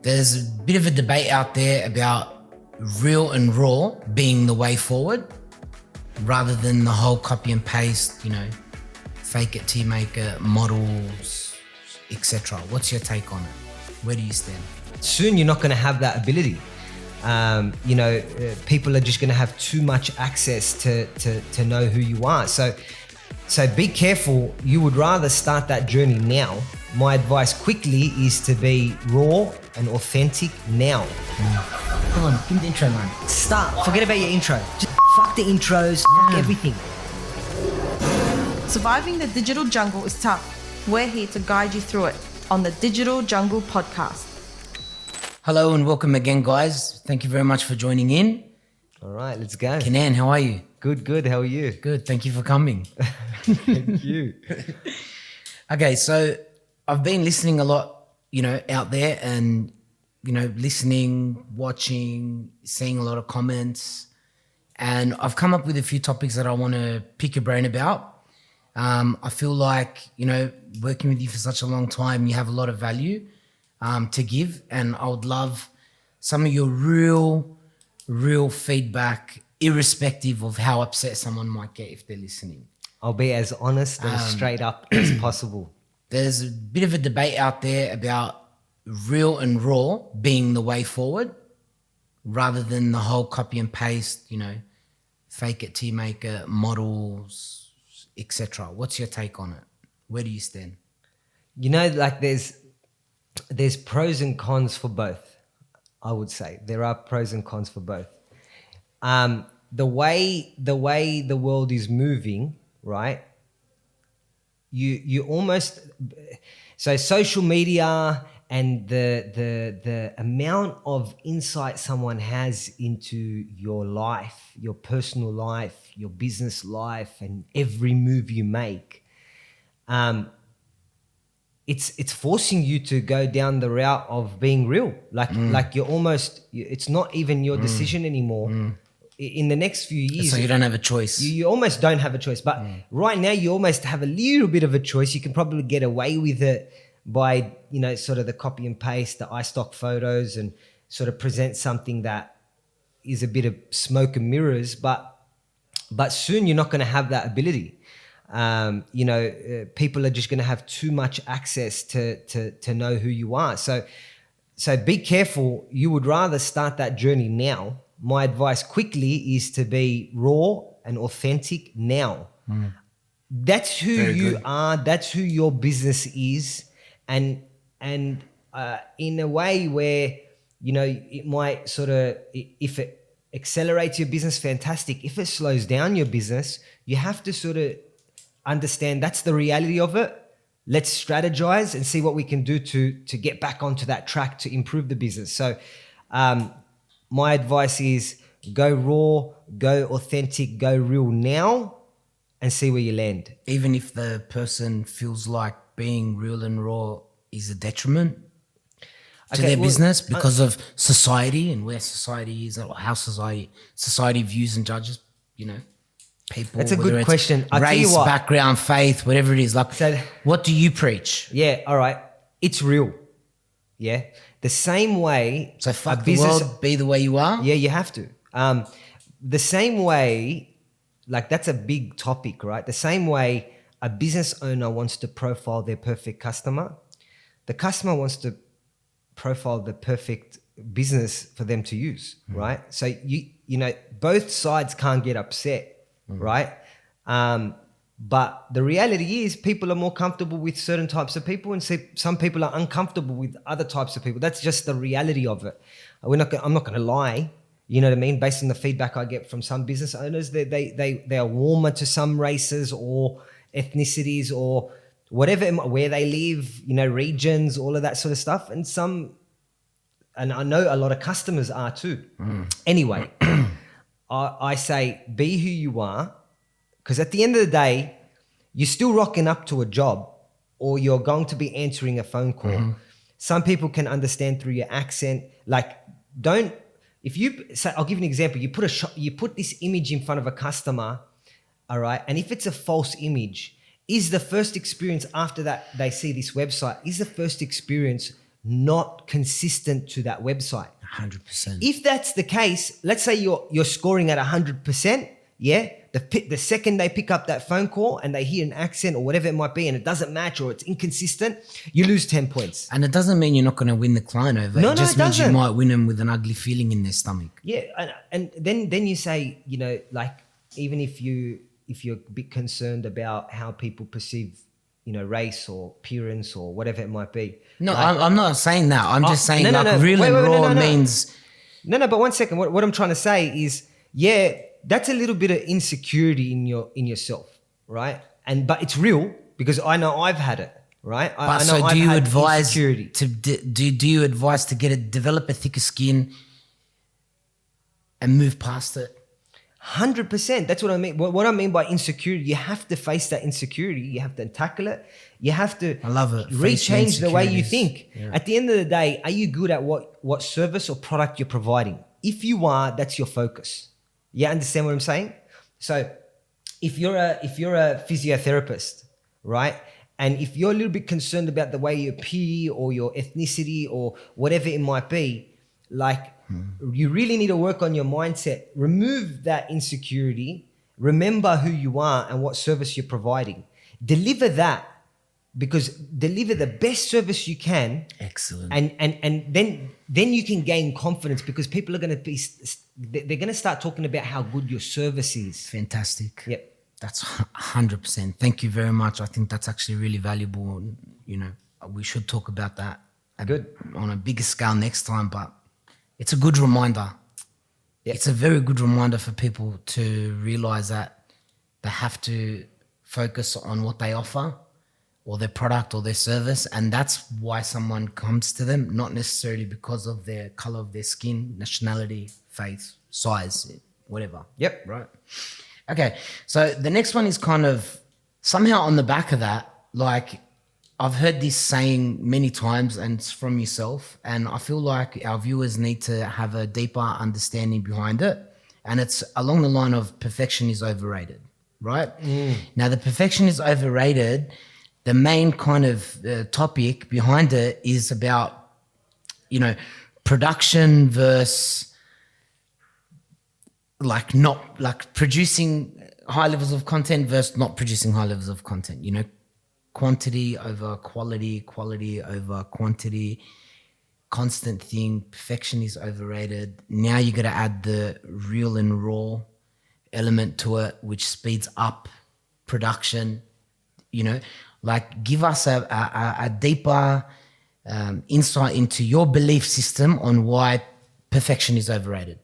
There's a bit of a debate out there about real and raw being the way forward rather than the whole copy and paste, fake it till you make it, models, etc. What's your take on it? Where do you stand? Soon you're not going to have that ability. People are just going to have too much access to know who you are. So be careful. You would rather start that journey now. My advice quickly is to be raw and authentic now. Come on, give me the intro, man. Start. Forget about your intro. Just fuck the intros, fuck everything. Surviving the digital jungle is tough. We're here to guide you through it on the Digital Jungle Podcast. Hello and welcome again, guys. Thank you very much for joining in. All right, let's go. Kenan, how are you? Good. How are you? Good. Thank you for coming. Thank you. Okay, so I've been listening a lot, out there and, listening, watching, seeing a lot of comments. And I've come up with a few topics that I want to pick your brain about. I feel like, working with you for such a long time, you have a lot of value to give. And I would love some of your real feedback, irrespective of how upset someone might get if they're listening. I'll be as honest and straight up as possible. There's a bit of a debate out there about real and raw being the way forward rather than the whole copy and paste, fake it till you make it, models, etc. What's your take on it? Where do you stand? There's pros and cons for both. I would say there are pros and cons for both. The way the world is moving, right? You almost, so social media and the amount of insight someone has into your life, your personal life, your business life, and every move you make, it's forcing you to go down the route of being real. Like you're almost, it's not even your decision anymore. In the next few years, so you don't have a choice. You almost don't have a choice. But right now, you almost have a little bit of a choice. You can probably get away with it by, sort of the copy and paste, the iStock photos, and sort of present something that is a bit of smoke and mirrors. But soon you're not going to have that ability. People are just going to have too much access to know who you are. So be careful. You would rather start that journey now. My advice quickly is to be raw and authentic now. That's who you are. That's who your business is. And in a way where, it might sort of, if it accelerates your business, fantastic. If it slows down your business, you have to sort of understand that's the reality of it. Let's strategize and see what we can do to get back onto that track to improve the business. So, my advice is go raw, go authentic, go real now, and see where you land. Even if the person feels like being real and raw is a detriment to their business because of society and where society is, or how society views and judges, people. That's a good question. I'll race, tell you what, background, faith, whatever it is. What do you preach? Yeah, all right. It's real. Yeah. The same way. So fuck the world, be the way you are? Yeah, you have to. The same way, that's a big topic, right? The same way a business owner wants to profile their perfect customer, the customer wants to profile the perfect business for them to use, right? So both sides can't get upset, right? But the reality is people are more comfortable with certain types of people and some people are uncomfortable with other types of people. That's just the reality of it. I'm not going to lie, you know what I mean? Based on the feedback I get from some business owners, they are warmer to some races or ethnicities or whatever, where they live, regions, all of that sort of stuff. And I know a lot of customers are too. Anyway, I say be who you are. Because at the end of the day, you're still rocking up to a job or you're going to be answering a phone call. Some people can understand through your accent. I'll give you an example. You put this image in front of a customer, all right? And if it's a false image, is the first experience after that they see this website, is the first experience not consistent to that website. 100%. If that's the case, let's say you're scoring at 100%, yeah? The second they pick up that phone call and they hear an accent or whatever it might be and it doesn't match or it's inconsistent, you lose 10 points. And it doesn't mean you're not going to win the client over. No, it just no, it means you doesn't. might win them with an ugly feeling in their stomach. Yeah, and then you say, you know, like even if you're a bit concerned about how people perceive, you know, race or appearance or whatever it might be. No, like, I'm not saying that. I'm just saying no. real Wait, and wait, raw no. means... No, but 1 second. What I'm trying to say is, yeah, that's a little bit of insecurity in yourself, right? But it's real because I know I've had it, right? I know So I've do you had advise insecurity. do you advise to develop a thicker skin and move past it? 100%. That's what I mean. What I mean by insecurity, you have to face that insecurity. You have to tackle it. You have to I love it. Face your rechange the way you insecurities. think. At the end of the day, are you good at what service or product you're providing? If you are, that's your focus. You understand what I'm saying? So if you're a physiotherapist, right? And if you're a little bit concerned about the way you appear or your ethnicity or whatever it might be, like you really need to work on your mindset. Remove that insecurity. Remember who you are and what service you're providing. Deliver that, because deliver the best service you can. Excellent. And then you can gain confidence, because people are going to they're going to start talking about how good your service is. Fantastic. Yep. That's 100%. Thank you very much. I think that's actually really valuable. You know, we should talk about that on a bigger scale next time, but it's a good reminder. Yep. It's a very good reminder for people to realize that they have to focus on what they offer or their product or their service. And that's why someone comes to them, not necessarily because of their color of their skin, nationality, faith, size, whatever. Yep. Right. Okay. So the next one is kind of somehow on the back of that. Like, I've heard this saying many times, and it's from yourself. And I feel like our viewers need to have a deeper understanding behind it. And it's along the line of perfection is overrated, right? Now, the perfection is overrated. The main kind of topic behind it is about, you know, production versus like producing high levels of content versus not producing high levels of content, you know, quantity over quality, quality over quantity, constant thing. Perfection is overrated. Now you got to add the real and raw element to it, which speeds up production, you know. Like, give us a deeper insight into your belief system on why perfection is overrated.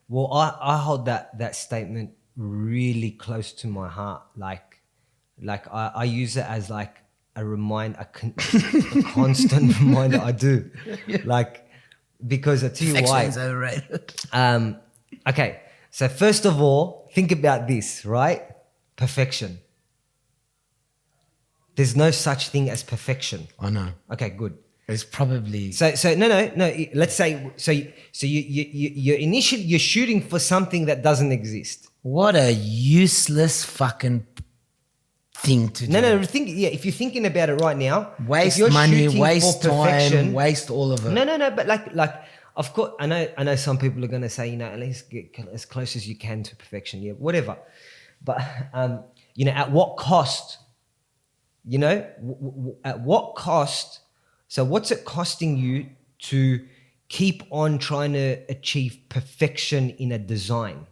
Well, I hold that statement really close to my heart. Like I use it as like a constant reminder. I do. Like, because I tell you why. Perfection is overrated. Okay, so first of all, think about this, right? Perfection. There's no such thing as perfection. I know. Okay, good. It's probably... So no. Let's say you're shooting for something that doesn't exist. What a useless fucking thing to do. No. If you're thinking about it right now, waste if you're money, shooting waste for perfection, time, waste all of it. No. But like, of course, I know some people are going to say, you know, let's get as close as you can to perfection. Yeah, whatever. But you know, at what cost? You know, at what cost? So what's it costing you to keep on trying to achieve perfection in a design?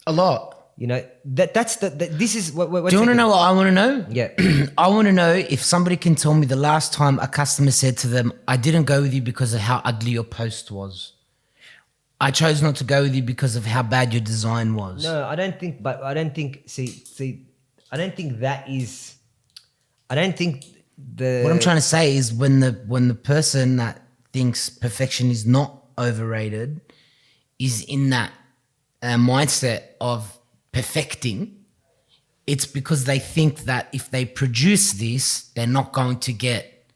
A lot. You know, this is what. Do you want to know what I want to know? Yeah. I want to know if somebody can tell me the last time a customer said to them, I didn't go with you because of how ugly your post was. I chose not to go with you because of how bad your design was. No, I don't think, I don't think What I'm trying to say is when the person that thinks perfection is not overrated is in that mindset of perfecting, it's because they think that if they produce this, they're not going to get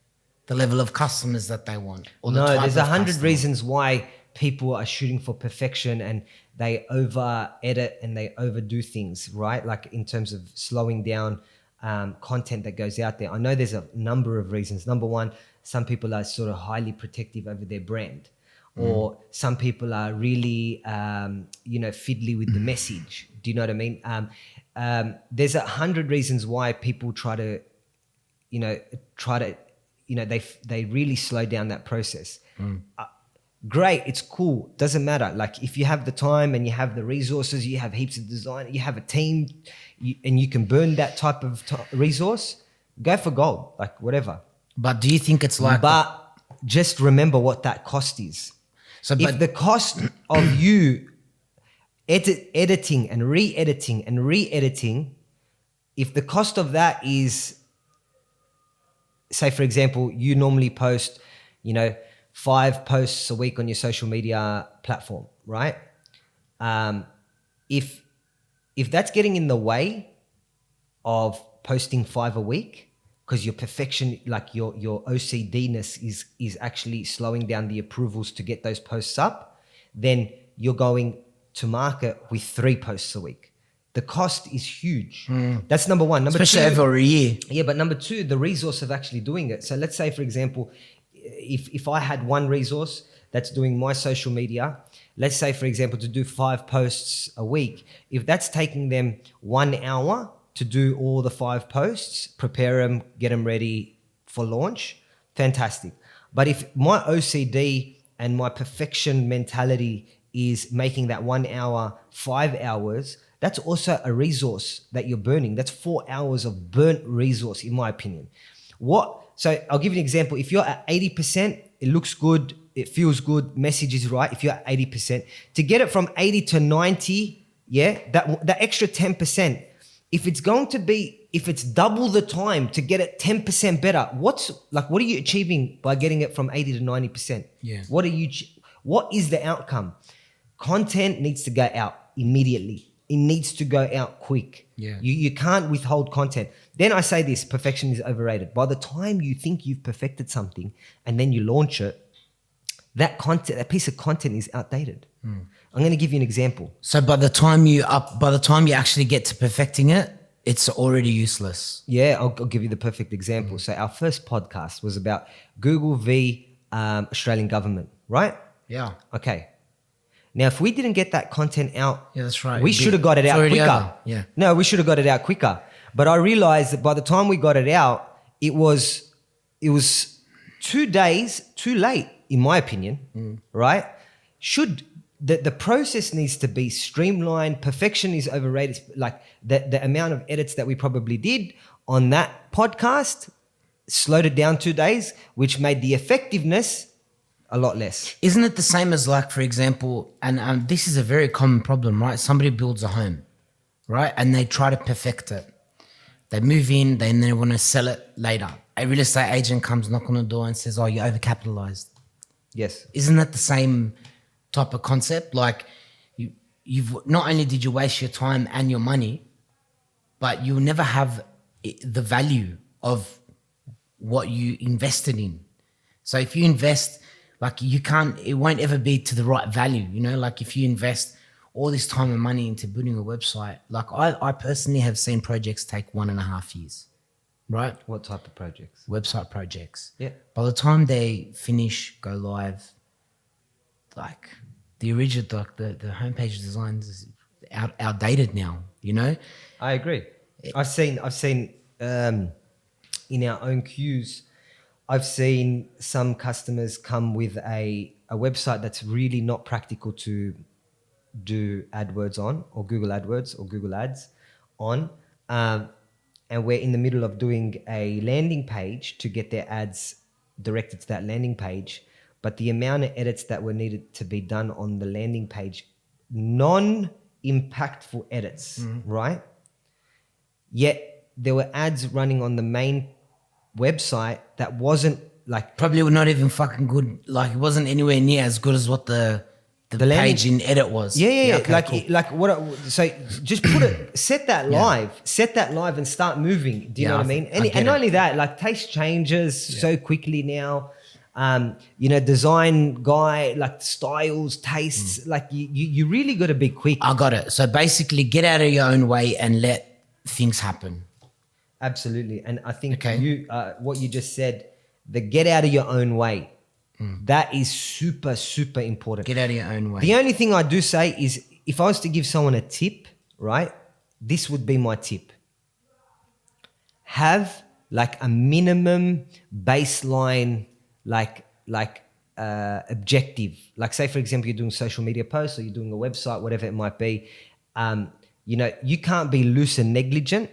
the level of customers that they want. Or the type there's of 100 customer. reasons why people are shooting for perfection and they over edit and they overdo things, right? Like in terms of slowing down content that goes out there. I know there's a number of reasons. Number one, Some people are sort of highly protective over their brand. Or some people are really, fiddly with the message. Do you know what I mean? There's 100 reasons why people try to, they really slow down that process. Great, it's cool, doesn't matter. Like if you have the time and you have the resources, you have heaps of design, you have a team, and you can burn that type of resource, go for gold, like whatever. But do you think it's like? But just remember what that cost is. So if the cost of you editing and re-editing, if the cost of that is, say for example, you normally post, 5 posts a week on your social media platform, right? If that's getting in the way of posting 5 a week, because your perfection, like your OCD-ness is actually slowing down the approvals to get those posts up, then you're going to market with 3 posts a week. The cost is huge. That's number one. Number especially two, over a year. Yeah, but number two, the resource of actually doing it. So let's say, for example, if I had one resource that's doing my social media, let's say, for example, to do 5 posts a week, if that's taking them 1 hour to do all the 5 posts, prepare them, get them ready for launch, fantastic. But if my OCD and my perfection mentality is making that 1 hour 5 hours, that's also a resource that you're burning. That's 4 hours of burnt resource, in my opinion. So I'll give you an example. If you're at 80%, it looks good, it feels good, message is right. If you're at 80%, to get it from 80 to 90, that extra 10%, if it's double the time to get it 10% better, what are you achieving by getting it from 80 to 90%? Yeah. What is the outcome? Content needs to go out immediately. It needs to go out quick. Yeah. You can't withhold content. Then I say this, perfection is overrated. By the time you think you've perfected something and then you launch it, that piece of content is outdated. I'm going to give you an example. So by the time you actually get to perfecting it, it's already useless. Yeah, I'll give you the perfect example. So our first podcast was about Google v Australian government, right? Yeah. Okay. Now, if we didn't get that content out, yeah, that's right. We should have got it out quicker. Over. Yeah. No, we should have got it out quicker. But I realized that by the time we got it out, it was 2 days too late, in my opinion, right? The process needs to be streamlined. Perfection is overrated. Like the amount of edits that we probably did on that podcast slowed it down 2 days, which made the effectiveness a lot less. Isn't it the same as, like, for example, and this is a very common problem, right? Somebody builds a home, right? And they try to perfect it. They move in, then they want to sell it later. A real estate agent comes, knock on the door and says, oh, you're overcapitalized. Yes. Isn't that the same type of concept? Like, you've not only did you waste your time and your money, but you'll never have the value of what you invested in. So if you invest, like, it won't ever be to the right value, like if you invest all this time and money into building a website, like I personally have seen projects take 1.5 years, right? What type of projects? Website projects. Yeah. By the time they finish, go live, like the original, the homepage design is outdated now, I agree. I've seen in our own queues, I've seen some customers come with a website that's really not practical to do AdWords on, or Google AdWords or Google Ads on. And we're in the middle of doing a landing page to get their ads directed to that landing page. But the amount of edits that were needed to be done on the landing page, non-impactful edits, right? Yet there were ads running on the main website that wasn't like... Probably not even fucking good. Like, it wasn't anywhere near as good as what the page in edit was. Yeah. Okay, cool. So just set that live and start moving. Do you know what I mean? And not only that, like, taste changes so quickly now. Design guy, like styles, tastes, like you really got to be quick. I got it. So basically get out of your own way and let things happen. Absolutely. And I think what you just said, the get out of your own way. That is super, super important. Get out of your own way. The only thing I do say is if I was to give someone a tip, right, this would be my tip. Have like a minimum baseline, objective. Like say, for example, you're doing social media posts or you're doing a website, whatever it might be. You know, you can't be loose and negligent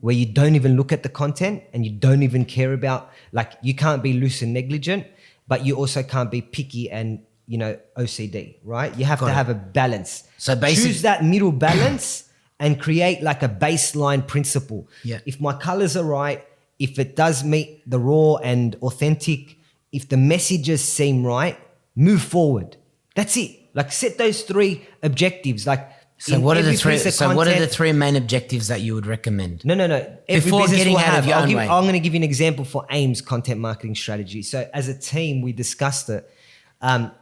where you don't even look at the content and you don't even care about, like you can't be loose and negligent, but you also can't be picky and, you know, OCD, right? You have to have a balance. So basically, choose that middle balance and create like a baseline principle. Yeah. If my colors are right, if it does meet the raw and authentic, if the messages seem right, move forward. That's it. Like set those 3 objectives. Like so what are the 3? So what are the 3 main objectives that you would recommend? No. Every Before business getting will out of have. your own way. I'm going to give you an example for AIIMS content marketing strategy. So as a team, we discussed it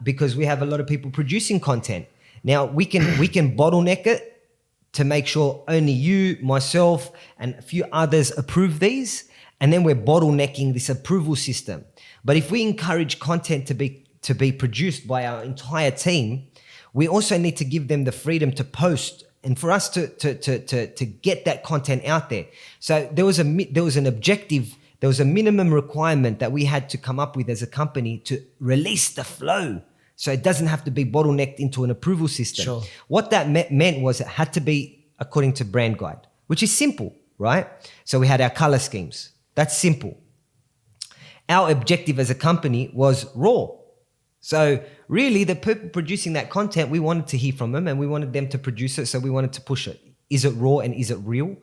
because we have a lot of people producing content. Now we can bottleneck it to make sure only you, myself, and a few others approve these, and then we're bottlenecking this approval system. But if we encourage content to be produced by our entire team, we also need to give them the freedom to post and for us to get that content out there. So there was an objective, there was a minimum requirement that we had to come up with as a company to release the flow. So it doesn't have to be bottlenecked into an approval system. Sure. What that meant was it had to be according to brand guide, which is simple, right? So we had our color schemes. That's simple. Our objective as a company was raw. So really the people producing that content, we wanted to hear from them and we wanted them to produce it. So we wanted to push it. Is it raw and is it real?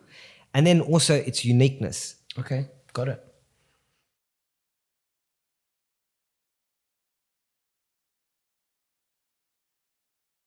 And then also its uniqueness. Okay, got it.